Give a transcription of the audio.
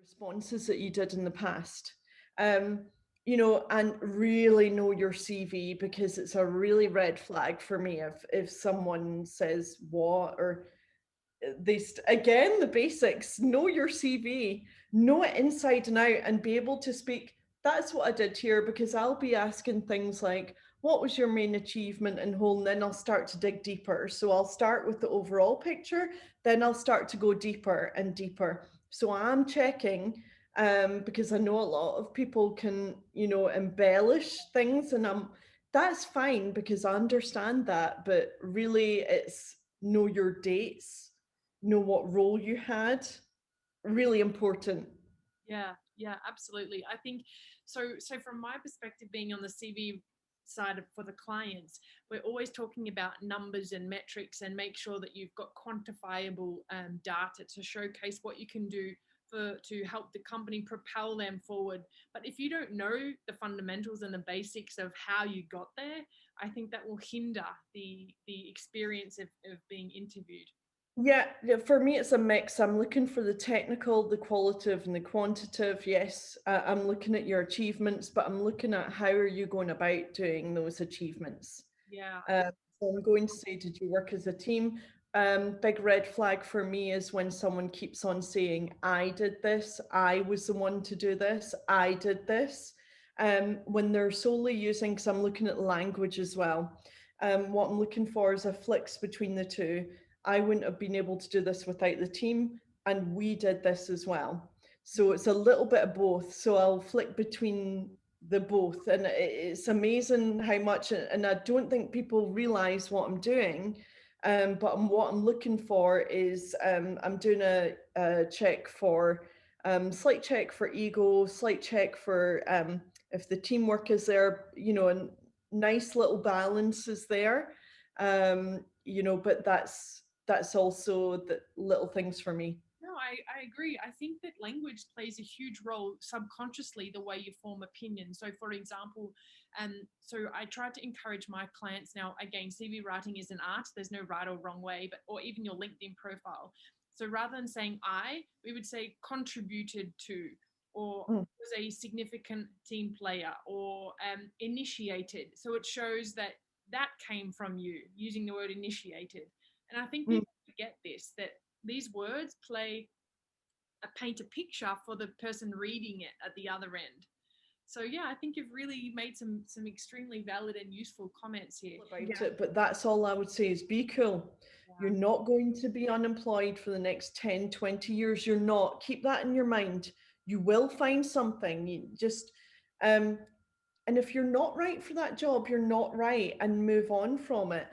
responses that you did in the past. Um, and really know your CV, because it's a really red flag for me if someone says what, or again, the basics. Know your CV, know it inside and out, and be able to speak. That's what I did here, because I'll be asking things like, what was your main achievement and whole? And then I'll start to dig deeper. So I'll start with the overall picture, then I'll start to go deeper and deeper. So I'm checking, because I know a lot of people can, embellish things, and that's fine, because I understand that. But really, it's know your dates, know what role you had. Really important. Yeah, yeah, absolutely. I think so. So from my perspective, being on the CV side for the clients, we're always talking about numbers and metrics, and make sure that you've got quantifiable data to showcase what you can do to help the company propel them forward. But if you don't know the fundamentals and the basics of how you got there, I think that will hinder the experience of being interviewed. Yeah, yeah, for me, it's a mix. I'm looking for the technical, the qualitative, and the quantitative. Yes, I'm looking at your achievements, but I'm looking at how are you going about doing those achievements. Yeah, Uh, so I'm going to say, did you work as a team? Big red flag for me is when someone keeps on saying, I did this, I was the one to do this, I did this. When they're solely using, because I'm looking at language as well. What I'm looking for is a flicks between the two. I wouldn't have been able to do this without the team, and we did this as well. So it's a little bit of both. So I'll flick between the both, and it's amazing how much. And I don't think people realize what I'm doing. But what I'm looking for is, I'm doing a check for, slight check for ego, slight check for, if the teamwork is there, a nice little balance is there. But that's also the little things for me. no, I agree. I think that language plays a huge role subconsciously, the way you form opinion. So, for example, so I try to encourage my clients now. Again, CV writing is an art. There's no right or wrong way, but or even your LinkedIn profile. So rather than saying I, we would say contributed to, or Mm. was a significant team player, or initiated. So it shows that that came from you using the word initiated. And I think Mm. people forget this, that these words paint a picture for the person reading it at the other end. So yeah, I think you've really made some extremely valid and useful comments here. About it, but that's all I would say is be cool. You're Yeah. not going to be unemployed for the next 10, 20 years. You're not. Keep that in your mind. You will find something. You just, um, and if you're not right for that job, you're not right, and move on from it.